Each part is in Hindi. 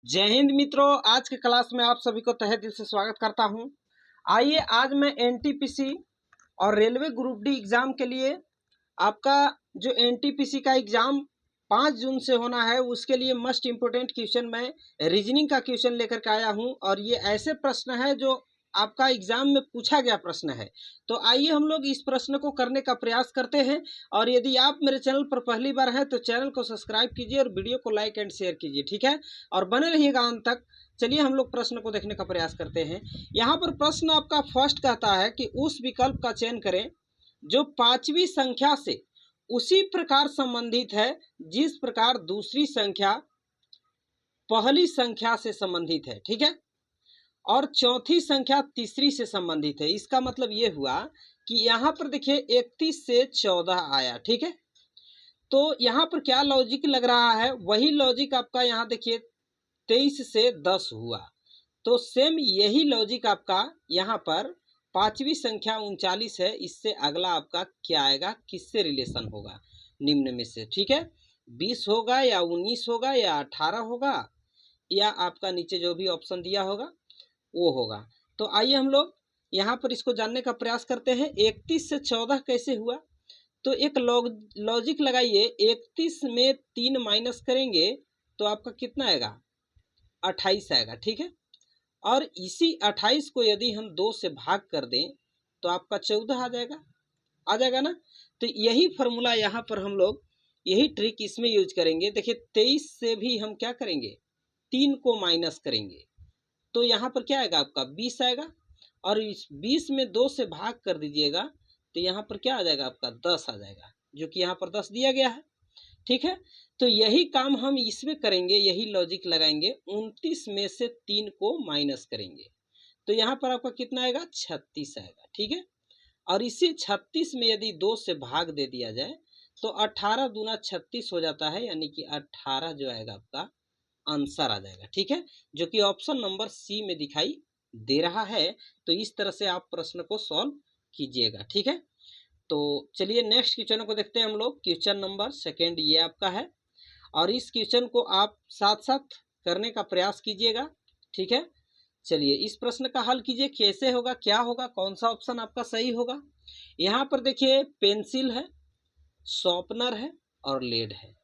जय हिंद मित्रों, आज के क्लास में आप सभी को तहे दिल से स्वागत करता हूं। आइए आज मैं एनटीपीसी और रेलवे ग्रुप डी एग्जाम के लिए आपका जो एनटीपीसी का एग्जाम 5 जून से होना है उसके लिए मस्ट इम्पोर्टेंट क्वेश्चन मैं रीजनिंग का क्वेश्चन लेकर के आया हूं और ये ऐसे प्रश्न है जो आपका एग्जाम में पूछा गया प्रश्न है। तो आइए हम लोग इस प्रश्न को करने का प्रयास करते हैं। और यदि आप मेरे चैनल पर पहली बार हैं तो चैनल को सब्सक्राइब कीजिए और वीडियो को लाइक एंड शेयर कीजिए, ठीक है, और बने रहिएगा अंत तक। चलिए हम लोग प्रश्न को देखने का प्रयास करते हैं। यहाँ पर प्रश्न आपका फर्स्ट कहता है कि उस विकल्प का चयन करें जो 5वीं संख्या से उसी प्रकार संबंधित है जिस प्रकार दूसरी संख्या पहली संख्या से संबंधित है, ठीक है, और चौथी संख्या तीसरी से संबंधित है। इसका मतलब ये हुआ कि यहाँ पर देखिए 31 से 14 आया, ठीक है। तो यहाँ पर क्या लॉजिक लग रहा है, वही लॉजिक आपका यहाँ देखिए 23 से 10 हुआ। तो सेम यही लॉजिक आपका यहाँ पर 5वीं संख्या 39 है, इससे अगला आपका क्या आएगा, किससे रिलेशन होगा निम्न में से, ठीक है। 20 होगा या 19 होगा या 18 होगा या आपका नीचे जो भी ऑप्शन दिया होगा वो होगा। तो आइए हम लोग यहाँ पर इसको जानने का प्रयास करते हैं। 31 से 14 कैसे हुआ, तो एक लॉजिक लगाइए। 31 में 3 माइनस करेंगे तो आपका कितना आएगा, 28 आएगा, ठीक है। और इसी 28 को यदि हम 2 से भाग कर दें तो आपका 14 आ जाएगा ना। तो यही फॉर्मूला यहाँ पर हम लोग, यही ट्रिक इसमें यूज करेंगे। देखिए 23 से भी हम क्या करेंगे, 3 को माइनस करेंगे तो यहाँ पर क्या आएगा आपका 20 आएगा, और इस 20 में 2 से भाग कर दीजिएगा तो यहाँ पर क्या आ जाएगा आपका 10 आ जाएगा, जो कि यहाँ पर 10 दिया गया है, ठीक है। तो यही काम हम इसमें करेंगे, यही लॉजिक लगाएंगे। 29 में से 3 को माइनस करेंगे तो यहाँ पर आपका कितना आएगा, 36 आएगा, ठीक है। और इसी 36 में यदि 2 से भाग दे दिया जाए तो 18 दूना 36 हो जाता है, यानी कि 18 जो आएगा आपका आंसर आ जाएगा, ठीक है, जो कि ऑप्शन नंबर सी में दिखाई दे रहा है। तो इस तरह से आप प्रश्न को सॉल्व कीजिएगा, ठीक है। तो चलिए नेक्स्ट क्वेश्चन को देखते हैं हम लोग। क्वेश्चन नंबर सेकेंड ये आपका है और इस क्वेश्चन को आप साथ साथ करने का प्रयास कीजिएगा, ठीक है। चलिए इस प्रश्न का हल कीजिए, कैसे होगा, क्या होगा, कौन सा ऑप्शन आपका सही होगा। यहाँ पर देखिए पेंसिल है, शॉर्पनर है और लेड है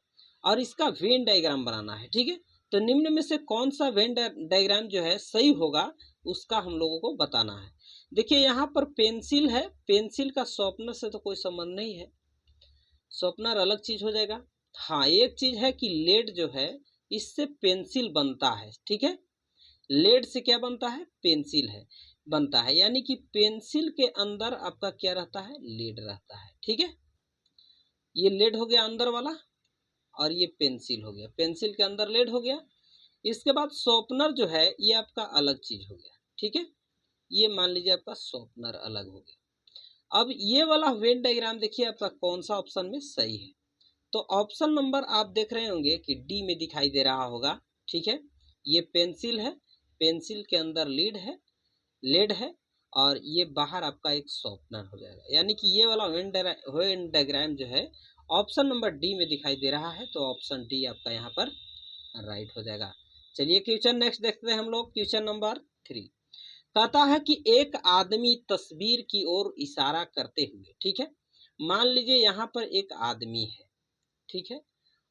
और इसका वेन डायग्राम बनाना है, ठीक है। तो निम्न में से कौन सा वेन डायग्राम जो है सही होगा उसका हम लोगों को बताना है। देखिए यहाँ पर पेंसिल है, पेंसिल का शॉर्पनर से तो कोई संबंध नहीं है, शॉर्पनर अलग चीज हो जाएगा। हाँ एक चीज है कि लेड जो है इससे पेंसिल बनता है, ठीक है। लेड से क्या बनता है, पेंसिल है बनता है, यानी कि पेंसिल के अंदर आपका क्या रहता है, लेड रहता है, ठीक है। ये लेड हो गया अंदर वाला और ये पेंसिल हो गया, पेंसिल के अंदर लेड हो गया। इसके बाद शॉर्पनर जो है ये आपका अलग चीज हो गया, ठीक है। ये मान लीजिए आपका शॉर्पनर अलग हो गया। अब ये वाला वेन डायग्राम देखिए आपका कौन सा ऑप्शन में सही है। तो ऑप्शन नंबर आप देख रहे होंगे कि डी में दिखाई दे रहा होगा, ठीक है। ये पेंसिल है, पेंसिल के अंदर लेड है और ये बाहर आपका एक शॉर्पनर हो जाएगा, यानी कि ये वाला वेन डायग्राम जो है ऑप्शन नंबर डी में दिखाई दे रहा है। तो ऑप्शन डी आपका यहाँ पर राइट हो जाएगा। चलिए क्वेश्चन नेक्स्ट देखते हैं हम लोग। क्वेश्चन नंबर 3 कहता है कि एक आदमी तस्वीर की ओर इशारा करते हुए, ठीक है, मान लीजिए यहाँ पर एक आदमी है, ठीक है,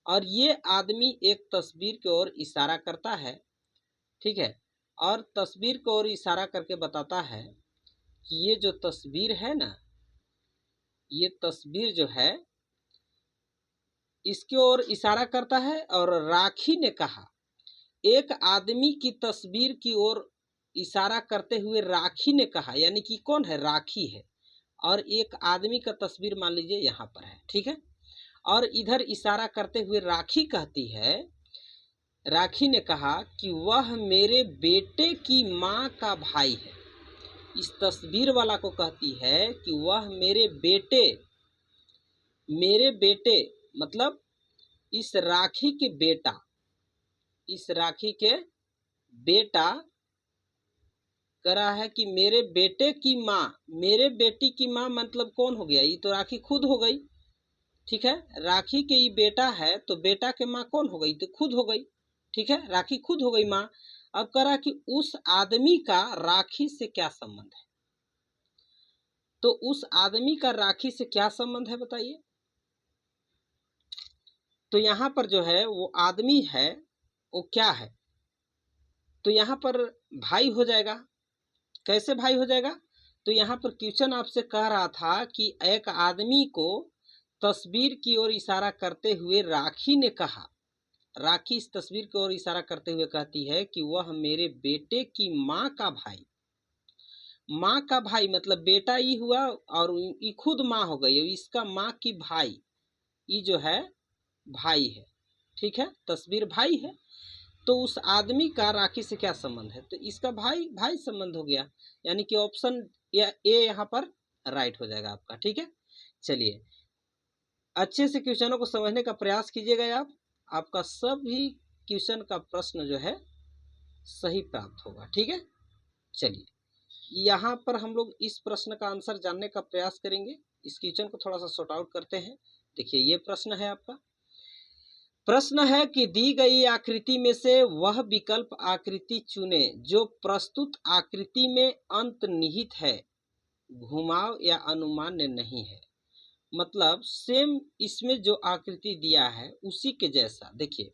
और ये आदमी एक तस्वीर की ओर इशारा करता है, ठीक है, और तस्वीर की ओर इशारा करके बताता है कि ये जो तस्वीर है ना, ये तस्वीर जो है इसकी ओर इशारा करता है। और राखी ने कहा, एक आदमी की तस्वीर की ओर इशारा करते हुए राखी ने कहा, यानी कि कौन है, राखी है, और एक आदमी का तस्वीर मान लीजिए यहाँ पर है, ठीक है। और इधर इशारा करते हुए राखी कहती है, राखी ने कहा कि वह मेरे बेटे की माँ का भाई है। इस तस्वीर वाला को कहती है कि वह मेरे बेटे मतलब इस राखी के बेटा, इस राखी के बेटा कह रहा है कि मेरे बेटे की माँ, मेरे बेटी की माँ मतलब कौन हो गया, ये तो राखी खुद हो गई, ठीक है। राखी के ये बेटा है तो बेटा के माँ कौन हो गई, तो खुद हो गई, ठीक है, राखी खुद हो गई माँ। अब कह रहा कि उस आदमी का राखी से क्या संबंध है, तो उस आदमी का राखी से क्या संबंध है बताइए। तो यहां पर जो है वो आदमी है वो क्या है, तो यहां पर भाई हो जाएगा। कैसे भाई हो जाएगा, तो यहां पर क्वेश्चन आपसे कह रहा था कि एक आदमी को तस्वीर की ओर इशारा करते हुए राखी ने कहा, राखी इस तस्वीर की ओर इशारा करते हुए कहती है कि वह मेरे बेटे की माँ का भाई, माँ का भाई मतलब बेटा ही हुआ और ये खुद माँ हो गई, इसका माँ की भाई, ये जो है भाई है, ठीक है, तस्वीर भाई है। तो उस आदमी का राखी से क्या संबंध है, तो इसका भाई भाई संबंध हो गया, यानी कि ऑप्शन या ए यहाँ पर राइट हो जाएगा आपका। ठीक है, चलिए अच्छे से क्वेश्चनों को समझने का प्रयास कीजिएगा आप, आपका सभी क्वेश्चन का प्रश्न जो है सही प्राप्त होगा। ठीक है, चलिए यहाँ पर हम लोग इस प्रश्न का आंसर जानने का प्रयास करेंगे। इस क्वेश्चन को थोड़ा सा सॉर्ट आउट करते हैं। देखिए ये प्रश्न है आपका, प्रश्न है कि दी गई आकृति में से वह विकल्प आकृति चुने जो प्रस्तुत आकृति में अंतर्निहित है, घुमाव या अनुमान्य नहीं है। मतलब सेम इसमें जो आकृति दिया है उसी के जैसा। देखिए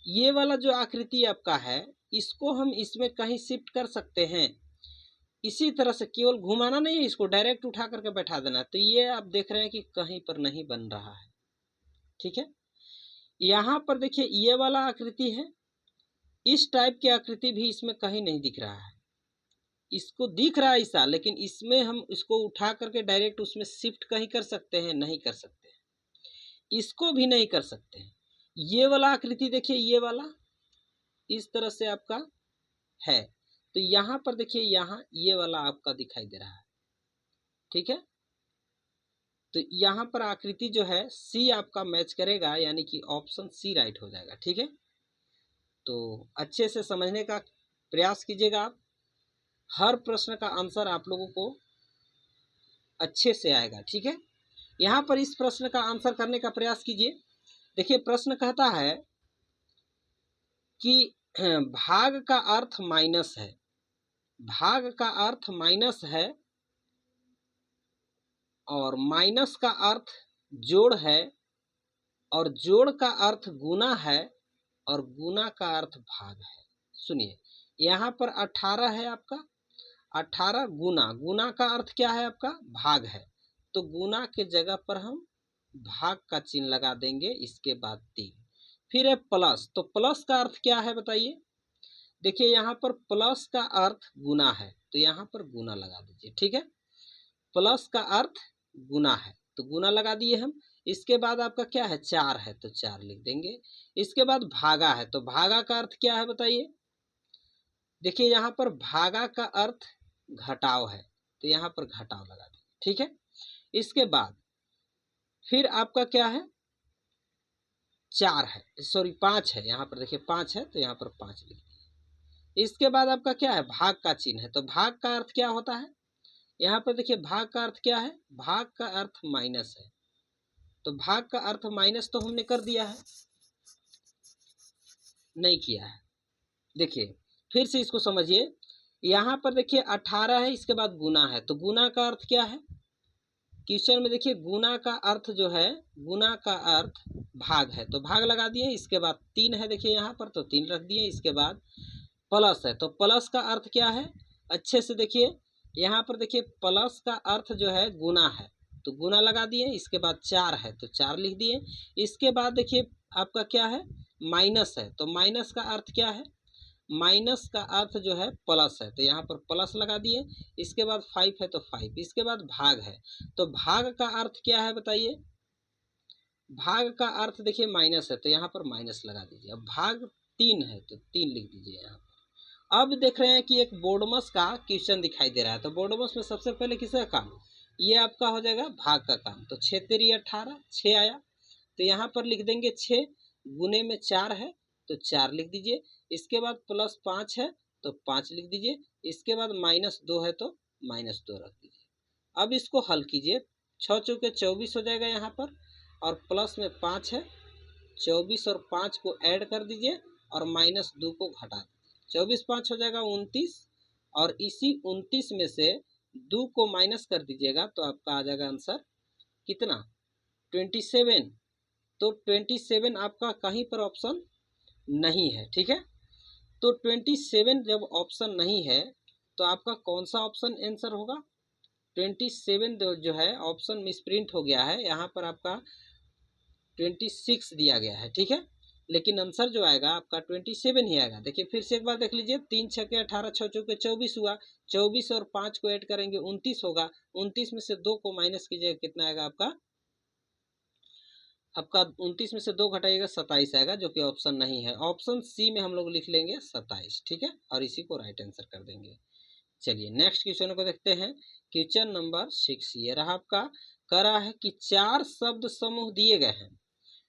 ये वाला जो आकृति आपका है इसको हम इसमें कहीं शिफ्ट कर सकते हैं, इसी तरह से केवल घुमाना नहीं है, इसको डायरेक्ट उठा करके बैठा देना। तो ये आप देख रहे हैं कि कहीं पर नहीं बन रहा है। ठीक है, यहाँ पर देखिए ये वाला आकृति है, इस टाइप की आकृति भी इसमें कहीं नहीं दिख रहा है, इसको दिख रहा है ऐसा, लेकिन इसमें हम इसको उठा करके डायरेक्ट उसमें शिफ्ट कहीं कर सकते हैं, नहीं कर सकते हैं, इसको भी नहीं कर सकते हैं। ये वाला आकृति देखिए, ये वाला इस तरह से आपका है, तो यहाँ पर देखिए यहाँ ये वाला आपका दिखाई दे रहा है। ठीक है, तो यहाँ पर आकृति जो है सी आपका मैच करेगा, यानी कि ऑप्शन सी राइट हो जाएगा। ठीक है, तो अच्छे से समझने का प्रयास कीजिएगा आप, हर प्रश्न का आंसर आप लोगों को अच्छे से आएगा। ठीक है, यहाँ पर इस प्रश्न का आंसर करने का प्रयास कीजिए। देखिए प्रश्न कहता है कि भाग का अर्थ माइनस है, भाग का अर्थ माइनस है और माइनस का अर्थ जोड़ है और जोड़ का अर्थ गुना है और गुना का अर्थ भाग है। सुनिए यहाँ पर 18 है आपका, 18 गुना, गुना का अर्थ क्या है आपका भाग है, तो गुना के जगह पर हम भाग का चिन्ह लगा देंगे, इसके बाद 3। फिर है प्लस, तो प्लस का अर्थ क्या है बताइए। देखिए यहाँ पर प्लस का अर्थ गुना है, तो यहाँ पर गुना लगा दीजिए। ठीक है, प्लस का अर्थ गुना है तो गुना लगा दिए हम। इसके बाद आपका क्या है 4 है तो 4 लिख देंगे। इसके बाद भागा है, तो भागा का अर्थ क्या है बताइए। देखिए यहाँ पर भागा का अर्थ घटाव है, तो यहाँ पर घटाव लगा देंगे। ठीक है, इसके बाद फिर आपका क्या है 4 है, सॉरी 5 है, यहाँ पर देखिए 5 है तो यहाँ पर 5 लिख दिए। इसके बाद आपका क्या है भाग का चिन्ह है, तो भाग का अर्थ क्या होता है, यहाँ पर देखिए भाग का अर्थ क्या है, भाग का अर्थ माइनस है, तो भाग का अर्थ माइनस तो हमने कर दिया है, नहीं किया है। देखिए फिर से इसको समझिए, यहाँ पर देखिए 18 है, इसके बाद गुना है, तो गुना का अर्थ क्या है, क्वेश्चन में देखिए गुना का अर्थ जो है, गुना का अर्थ भाग है, तो भाग लगा दिए। इसके बाद 3 है देखिए यहाँ पर, तो 3 रख दिए। इसके बाद प्लस है, तो प्लस का अर्थ क्या है, अच्छे से देखिए यहाँ पर देखिए प्लस का अर्थ जो है गुना है, तो गुना लगा दिए। इसके बाद 4 है तो 4 लिख दिए। इसके बाद देखिए आपका क्या है माइनस है, तो माइनस का अर्थ क्या है, माइनस का अर्थ जो है प्लस है, तो यहाँ पर प्लस लगा दिए। इसके बाद 5 है तो 5। इसके बाद भाग है, तो भाग का अर्थ क्या है बताइए, भाग का अर्थ देखिए माइनस है, तो यहाँ पर माइनस लगा दीजिए। अब भाग 3 है तो 3 लिख दीजिए यहाँ पर। अब देख रहे हैं कि एक बोर्डमस का क्वेश्चन दिखाई दे रहा है, तो बोर्डमस में सबसे पहले किसका काम, ये आपका हो जाएगा भाग का काम। तो 6 तेरी 18, 6 आया, तो यहाँ पर लिख देंगे 6 गुने में 4 है तो 4 लिख दीजिए। इसके बाद प्लस 5 है तो 5 लिख दीजिए। इसके बाद माइनस 2 है तो माइनस 2 रख दीजिए। अब इसको हल कीजिए, 6 चौके 24 हो जाएगा यहाँ पर, और प्लस में 5 है, 24 और 5 को ऐड कर दीजिए और -2 को घटा दीजिए। 24 5 हो जाएगा 29, और इसी 29 में से 2 को माइनस कर दीजिएगा तो आपका आ जाएगा आंसर कितना, 27। तो 27 आपका कहीं पर ऑप्शन नहीं है। ठीक है, तो 27 जब ऑप्शन नहीं है तो आपका कौन सा ऑप्शन आंसर होगा। 27 जो है ऑप्शन मिसप्रिंट हो गया है, यहाँ पर आपका 26 दिया गया है। ठीक है, लेकिन आंसर जो आएगा आपका 27 ही आएगा। देखिए फिर से एक बार देख लीजिए, 3 छक्के 18, 6 चौके 24 हुआ, 24 और 5 को ऐड करेंगे 29 होगा, 29 में से 2 को माइनस कीजिएगा, कितना आएगा आपका 29 में से 2 घटाइएगा 27 आएगा, जो कि ऑप्शन नहीं है। ऑप्शन सी में हम लोग लिख लेंगे 27। ठीक है, और इसी को राइट आंसर कर देंगे। चलिए नेक्स्ट क्वेश्चन को देखते हैं। क्वेश्चन नंबर 6 ये रहा आपका। कह रहा है कि 4 शब्द समूह दिए गए हैं।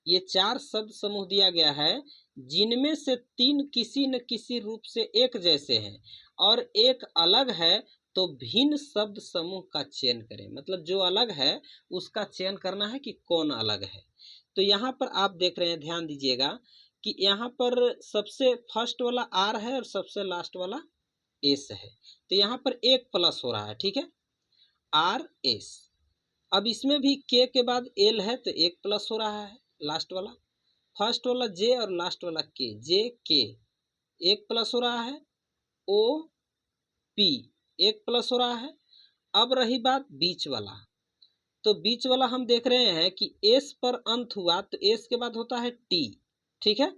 ये 4 शब्द समूह दिया गया है जिनमें से 3 किसी न किसी रूप से एक जैसे हैं और एक अलग है, तो भिन्न शब्द समूह का चयन करें। मतलब जो अलग है उसका चयन करना है कि कौन अलग है। तो यहाँ पर आप देख रहे हैं, ध्यान दीजिएगा कि यहाँ पर सबसे फर्स्ट वाला आर है और सबसे लास्ट वाला एस है, तो यहाँ पर एक प्लस हो रहा है। ठीक है, आर एस। अब इसमें भी के के बाद एल है तो एक प्लस हो रहा है लास्ट वाला। फर्स्ट वाला जे और लास्ट वाला के, जे के एक प्लस हो रहा है। ओ पी एक प्लस हो रहा है। अब रही बात बीच वाला, तो बीच वाला हम देख रहे हैं कि एस पर अंत हुआ तो एस के बाद होता है टी। ठीक है,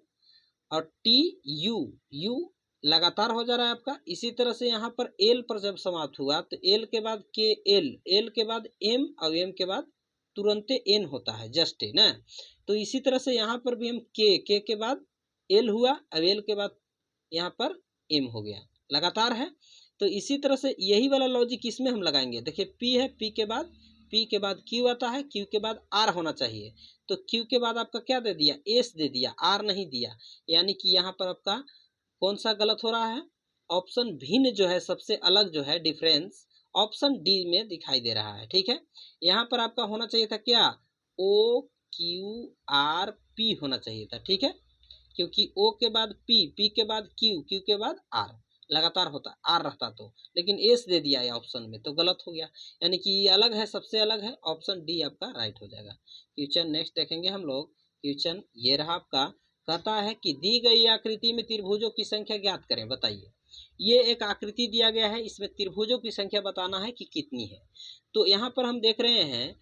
और टी यू, यू लगातार हो जा रहा है आपका। इसी तरह से यहाँ पर एल पर जब समाप्त हुआ तो एल के बाद के एल, एल के बाद एम और एम के बाद तुरंत एन होता है, जस्ट एन है। तो इसी तरह से यहाँ पर भी हम के बाद एल हुआ और एल के बाद यहाँ पर एम हो गया, लगातार है। तो इसी तरह से यही वाला लॉजिक इसमें हम लगाएंगे। देखिए पी है, पी के बाद क्यू आता है, क्यू के बाद आर होना चाहिए। तो क्यू के बाद आपका क्या दे दिया, एस दे दिया, आर नहीं दिया। यानी कि यहाँ पर आपका कौन सा गलत हो रहा है, ऑप्शन भिन्न जो है, सबसे अलग जो है डिफरेंस, ऑप्शन डी में दिखाई दे रहा है। ठीक है, यहाँ पर आपका होना चाहिए था क्या, ओ क्यू आर पी होना चाहिए था। ठीक है, क्योंकि ओ के बाद पी, पी के बाद क्यू, क्यू के बाद आर लगातार होता, आर रहता तो, लेकिन एस दे दिया है ऑप्शन में, तो गलत हो गया। यानी कि ये अलग है, सबसे अलग है। ऑप्शन डी आपका राइट हो जाएगा। क्वेश्चन नेक्स्ट देखेंगे हम लोग। क्वेश्चन ये रहा आपका। कहता है कि दी गई आकृति में त्रिभुजों की संख्या ज्ञात करें। बताइए, ये एक आकृति दिया गया है, इसमें त्रिभुजों की संख्या बताना है कि कितनी है। तो यहाँ पर हम देख रहे हैं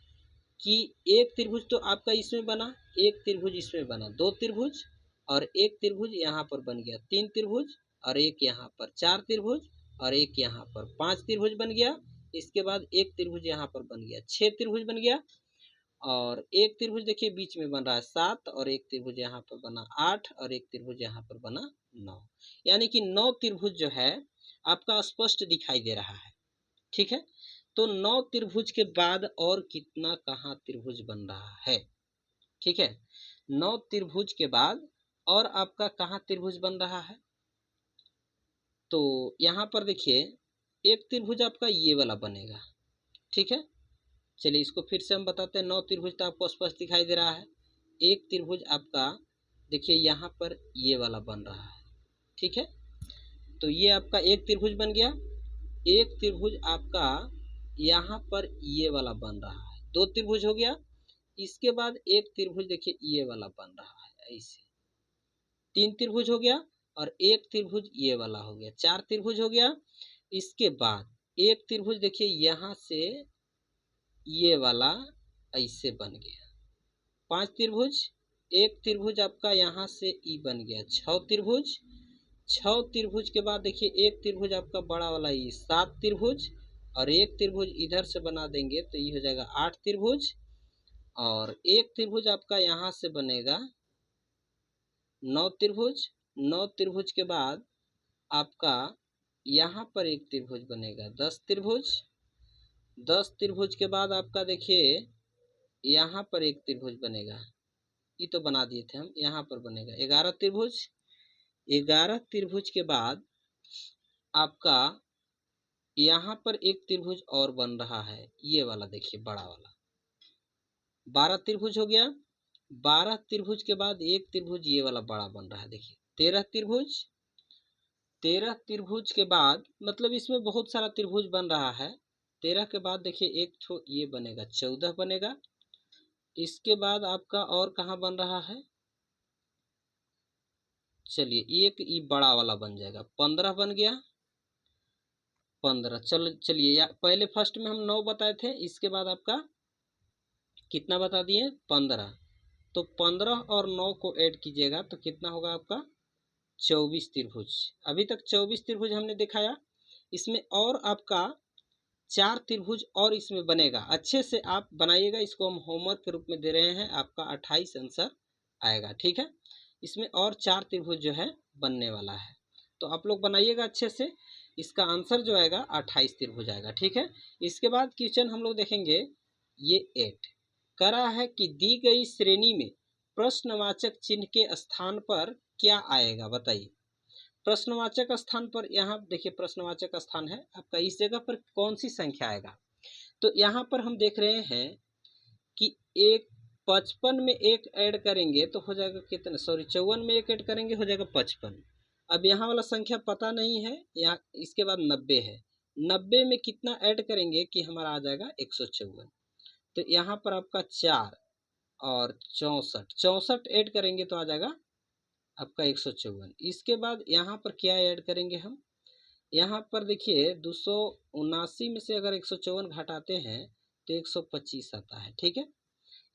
कि एक त्रिभुज तो आपका इसमें बना, एक त्रिभुज इसमें बना, 2 त्रिभुज, और एक त्रिभुज यहाँ पर बन गया 3 त्रिभुज, और एक यहाँ पर 4 त्रिभुज, और एक यहाँ पर 5 त्रिभुज बन गया। इसके बाद एक त्रिभुज यहाँ पर बन गया 6 त्रिभुज बन गया, और एक त्रिभुज देखिए बीच में बन रहा है 7, और एक त्रिभुज यहाँ पर बना 8, और एक त्रिभुज यहाँ पर बना 9। यानी कि 9 त्रिभुज जो है आपका स्पष्ट दिखाई दे रहा है। ठीक है, तो 9 त्रिभुज के बाद और कितना कहाँ त्रिभुज बन रहा है। ठीक है, 9 त्रिभुज के बाद और आपका कहाँ त्रिभुज बन रहा है। तो यहाँ पर देखिए एक त्रिभुज आपका ये वाला बनेगा। ठीक है, चलिए इसको फिर से हम बताते हैं। 9 त्रिभुज तो आपको स्पष्ट दिखाई दे रहा है। एक त्रिभुज आपका देखिए यहाँ पर ये वाला बन रहा है। ठीक है, तो ये आपका एक त्रिभुज बन गया। एक त्रिभुज आपका यहाँ पर ये वाला बन रहा है, 2 त्रिभुज हो गया। इसके बाद एक त्रिभुज देखिए ये वाला बन रहा है, ऐसे 3 त्रिभुज हो गया, और एक त्रिभुज ये वाला हो गया, 4 त्रिभुज हो गया। इसके बाद एक त्रिभुज देखिए यहाँ से ये वाला ऐसे बन गया, 5 त्रिभुज। एक त्रिभुज आपका यहाँ से ई बन गया 6 त्रिभुज। 6 त्रिभुज के बाद देखिए एक त्रिभुज आपका बड़ा वाला ये 7 त्रिभुज, और एक त्रिभुज इधर से बना देंगे तो ये हो जाएगा 8 त्रिभुज, और एक त्रिभुज आपका यहाँ से बनेगा 9 त्रिभुज। 9 त्रिभुज के बाद आपका यहाँ पर एक त्रिभुज बनेगा 10 त्रिभुज। 10 त्रिभुज के बाद आपका देखिए यहाँ पर एक त्रिभुज बनेगा, ये तो बना दिए थे हम, यहाँ पर बनेगा 11 त्रिभुज। 11 त्रिभुज के बाद आपका यहाँ पर एक त्रिभुज और बन रहा है, ये वाला देखिए बड़ा वाला, 12 त्रिभुज हो गया। 12 त्रिभुज के बाद एक त्रिभुज ये वाला बड़ा बन रहा है, देखिए 13 त्रिभुज, 13 त्रिभुज के बाद मतलब इसमें बहुत सारा त्रिभुज बन रहा है। 13 के बाद देखिए एक ठो ये बनेगा 14 बनेगा। इसके बाद आपका और कहाँ बन रहा है, चलिए एक ये बड़ा वाला बन जाएगा, 15 बन गया, 15। चलिए या पहले फर्स्ट में हम 9 बताए थे, इसके बाद आपका कितना बता दिए, 15। तो 15 और 9 को ऐड कीजिएगा तो कितना होगा आपका 24 त्रिभुज। अभी तक 24 त्रिभुज हमने दिखाया, इसमें और आपका 4 त्रिभुज और इसमें बनेगा। अच्छे से आप बनाइएगा, इसको हम होमवर्क के रूप में दे रहे हैं, आपका 28 आंसर आएगा। ठीक है, इसमें और 4 त्रिभुज जो है बनने वाला है, तो आप लोग बनाइएगा अच्छे से। इसका आंसर जो आएगा 28 त्रिभुज आएगा। ठीक है, इसके बाद क्वेश्चन हम लोग देखेंगे, ये 8 करा है कि दी गई श्रेणी में प्रश्नवाचक चिन्ह के स्थान पर क्या आएगा, बताइए। प्रश्नवाचक स्थान पर, यहाँ देखिए प्रश्नवाचक स्थान है आपका, इस जगह पर कौन सी संख्या आएगा। तो यहाँ पर हम देख रहे हैं कि एक 55 में एक ऐड करेंगे तो हो जाएगा कितना, सॉरी 54 में एक ऐड करेंगे हो जाएगा 55। अब यहाँ वाला संख्या पता नहीं है, यहाँ इसके बाद 90 है, 90 में कितना ऐड करेंगे कि हमारा आ जाएगा 154। तो यहाँ पर आपका 4 और 64 ऐड करेंगे तो आ जाएगा आपका 154। इसके बाद यहाँ पर क्या ऐड करेंगे हम, यहाँ पर देखिए 279 में से अगर 154 घटाते हैं तो 125 आता है। ठीक है,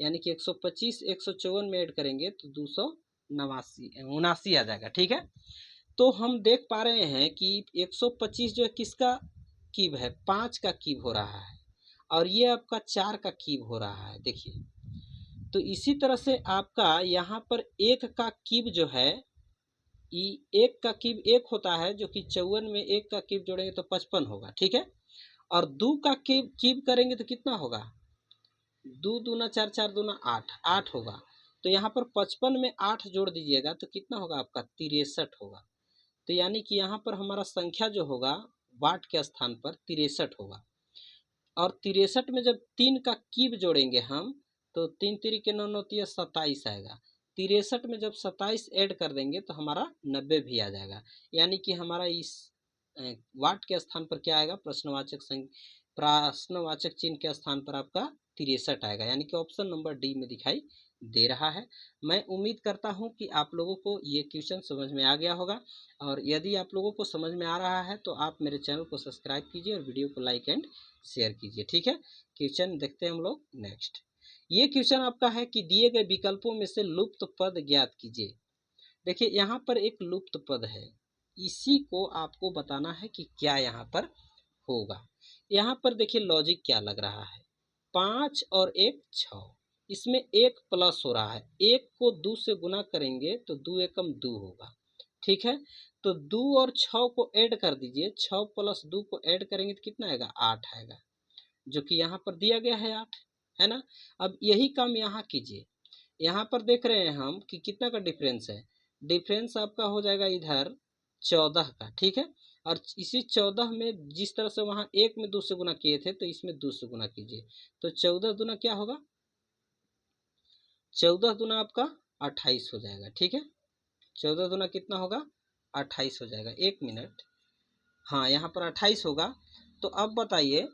यानी कि 125 154 में ऐड करेंगे तो 279 आ जाएगा। ठीक है, तो हम देख पा रहे हैं कि 125 जो है किसका क्यूब है, 5 का क्यूब हो रहा है, और ये आपका 4 का क्यूब हो रहा है। देखिए, तो इसी तरह से आपका यहाँ पर 1 का क्यूब जो है, 1 का क्यूब 1 होता है, जो कि 54 में 1 का क्यूब जोड़ेंगे तो 55 होगा। ठीक है, और 2 का क्यूब करेंगे तो कितना होगा, 2 दूना 4, 4 दूना 8, 8 होगा। तो यहाँ पर 55 में 8 जोड़ दीजिएगा तो कितना होगा आपका 63 होगा। तो यानी कि यहाँ पर हमारा संख्या जो होगा वाट के स्थान पर 63 होगा। और 63 में जब 3 का क्यूब जोड़ेंगे हम तो 3 3 के 9 9 27 आएगा। 63 में जब 27 ऐड कर देंगे तो हमारा 90 भी आ जाएगा। यानी कि हमारा इस वाट के स्थान पर क्या आएगा, प्रश्नवाचक चिन्ह के स्थान पर आपका 63 आएगा, यानी कि ऑप्शन नंबर डी में दिखाई दे रहा है। मैं उम्मीद करता हूं कि आप लोगों को ये क्वेश्चन समझ में आ गया होगा, और यदि आप लोगों को समझ में आ रहा है तो आप मेरे चैनल को सब्सक्राइब कीजिए और वीडियो को लाइक एंड शेयर कीजिए। ठीक है, क्वेश्चन देखते हैं हम लोग नेक्स्ट। ये क्वेश्चन आपका है कि दिए गए विकल्पों में से लुप्त पद ज्ञात कीजिए। देखिए यहाँ पर एक लुप्त पद है, इसी को आपको बताना है कि क्या यहाँ पर होगा। यहाँ पर देखिए लॉजिक क्या लग रहा है, 5 और 1 6, इसमें 1 प्लस हो रहा है, 1 को 2 से गुना करेंगे तो 2 एकम 2 होगा। ठीक है, तो 2 और 6 को ऐड कर दीजिए, 6 प्लस 2 को ऐड करेंगे तो कितना आएगा, 8 आएगा, जो कि यहाँ पर दिया गया है 8, है ना। अब यही काम यहाँ कीजिए, यहाँ पर देख रहे हैं हम कि कितना का डिफरेंस है, डिफरेंस आपका हो जाएगा इधर 14 का। ठीक है, और इसी 14 में जिस तरह से वहाँ 1 में 2 से गुना किए थे तो इसमें 2 से गुना कीजिए, तो 14 दूना क्या होगा, 14 दूना आपका 28 हो जाएगा। ठीक है, 14 दूना कितना होगा, 28 हो जाएगा। 1 मिनट, हाँ यहाँ पर 28 होगा। तो अब बताइए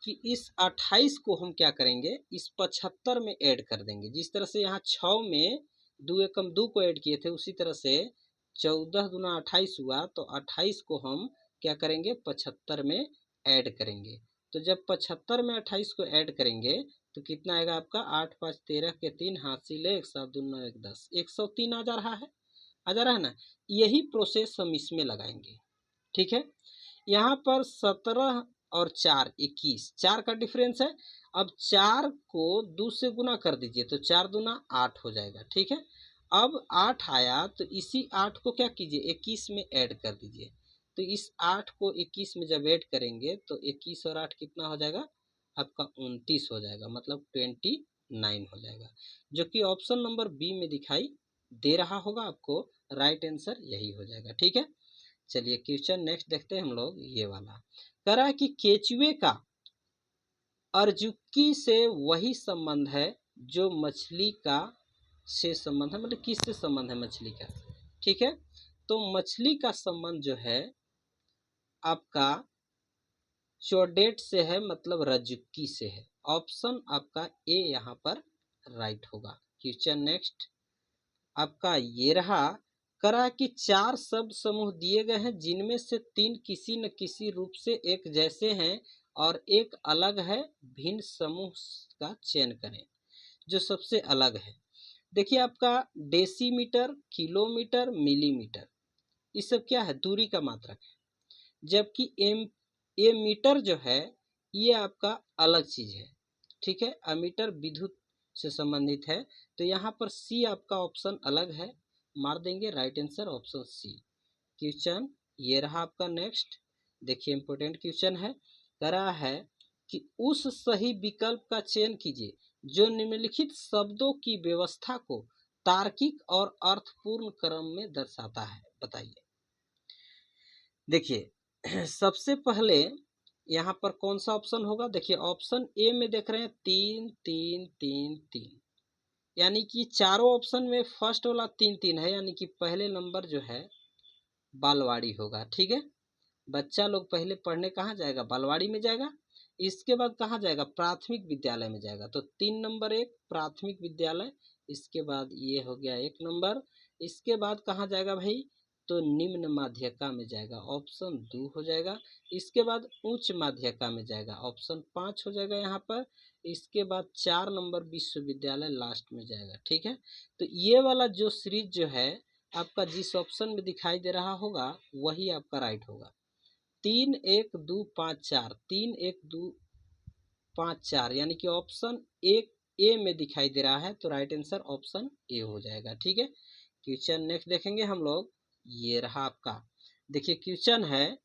कि इस 28 को हम क्या करेंगे, इस 75 में ऐड कर देंगे। जिस तरह से यहाँ 6 में 2 एकम 2 को ऐड किए थे, उसी तरह से 14 दूना 28 हुआ, तो 28 को हम क्या करेंगे 75 में ऐड करेंगे। तो जब 75 में 28 को ऐड करेंगे तो कितना आएगा आपका, 8 5 13 के 3, हाथ से ले 1 7 2 9 1 10, 103 आ जा रहा है, आ जा रहा है ना। यही प्रोसेस हम इसमें लगाएंगे। ठीक है, यहाँ पर 17 और 4 21, 4 का डिफरेंस है। अब 4 को 2 से गुना कर दीजिए तो 4 दूना 8 हो जाएगा। ठीक है, अब 8 आया तो इसी 8 को क्या कीजिए 21 में ऐड कर दीजिए। तो इस 8 को 21 में जब ऐड करेंगे तो 21 और 8 कितना हो जाएगा आपका 29 हो जाएगा, मतलब 29 हो जाएगा, जो कि ऑप्शन नंबर बी में दिखाई दे रहा होगा आपको। राइट आंसर यही हो जाएगा। ठीक है, चलिए क्वेश्चन नेक्स्ट देखते हैं हम लोग। ये वाला कह रहा है कि केचुए का अर्जुकी से वही संबंध है जो मछली का से संबंध है, मतलब किससे संबंध है मछली का। ठीक है। तो मछली का संबंध जो है आपका चौडेट से है, मतलब रज्जुकी से है। ऑप्शन आपका ए यहाँ पर राइट होगा। क्वेश्चन नेक्स्ट आपका ये रहा, करा कि 4 शब्द समूह दिए गए हैं जिनमें से 3 किसी न किसी रूप से एक जैसे हैं और एक अलग है, भिन्न समूह का चयन करें। जो सबसे अलग है, देखिए आपका डेसीमीटर, किलोमीटर, मिलीमीटर, ये सब क्या है, दूरी का मात्रक है। जबकि ए मीटर जो है ये आपका अलग चीज है, ठीक है। अमीटर विद्युत से संबंधित है। तो यहाँ पर सी आपका ऑप्शन अलग है, मार देंगे right answer option C. Question ये रहा आपका नेक्स्ट, देखिए इंपॉर्टेंट क्वेश्चन है। कह रहा है कि उस सही विकल्प का चयन कीजिए जो निम्नलिखित शब्दों की व्यवस्था को तार्किक और अर्थपूर्ण क्रम में दर्शाता है, बताइए। देखिए सबसे पहले यहाँ पर कौन सा ऑप्शन होगा, देखिए ऑप्शन ए में देख रहे हैं 3 3 3 3, यानी कि चारों ऑप्शन में फर्स्ट वाला 3 3 है, यानी कि पहले नंबर जो है बालवाड़ी होगा, ठीक है। बच्चा लोग पहले पढ़ने कहाँ जाएगा, बालवाड़ी में जाएगा। इसके बाद कहाँ जाएगा, प्राथमिक विद्यालय में जाएगा। तो 3 नंबर 1 प्राथमिक विद्यालय, इसके बाद ये हो गया 1 नंबर। इसके बाद कहाँ जाएगा भाई, तो निम्न माध्यका में जाएगा, ऑप्शन 2 हो जाएगा। इसके बाद उच्च माध्यका में जाएगा, ऑप्शन 5 हो जाएगा यहाँ पर। इसके बाद 4 नंबर विश्वविद्यालय लास्ट में जाएगा, ठीक है। तो ये वाला जो सीरीज जो है आपका जिस ऑप्शन में दिखाई दे रहा होगा वही आपका राइट होगा। 3 1 2 5 4, 3 1 2 5 4, यानी कि ऑप्शन एक ए में दिखाई दे रहा है, तो राइट आंसर ऑप्शन ए हो जाएगा, ठीक है। क्वेश्चन नेक्स्ट देखेंगे हम लोग, ये रहा आपका। देखिए क्वेश्चन है,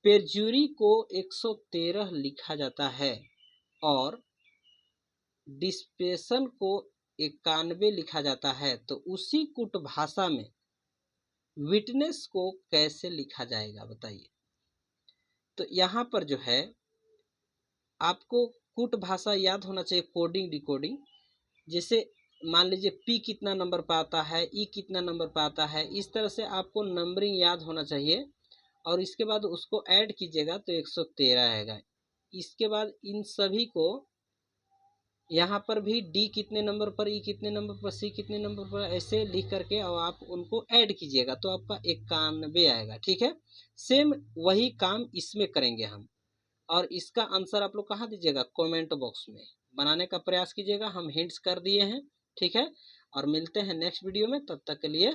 पेरजुरी को 113 लिखा जाता है और डिस्पेशन को 91 लिखा जाता है, तो उसी कुट भाषा में विटनेस को कैसे लिखा जाएगा, बताइए। तो यहाँ पर जो है आपको कुट भाषा याद होना चाहिए, कोडिंग डिकोडिंग। जैसे मान लीजिए पी कितना नंबर पर आता है, ई कितना नंबर पर आता है, इस तरह से आपको नंबरिंग याद होना चाहिए। और इसके बाद उसको ऐड कीजिएगा तो 113 आएगा। इसके बाद इन सभी को यहाँ पर भी डी कितने नंबर पर, ई कितने नंबर पर, सी कितने नंबर पर, ऐसे लिख करके और आप उनको ऐड कीजिएगा तो आपका 91 आएगा, ठीक है। सेम वही काम इसमें करेंगे हम, और इसका आंसर आप लोग कहाँ दीजिएगा, कमेंट बॉक्स में बनाने का प्रयास कीजिएगा। हम हिंट्स कर दिए हैं, ठीक है। और मिलते हैं नेक्स्ट वीडियो में, तब तक के लिए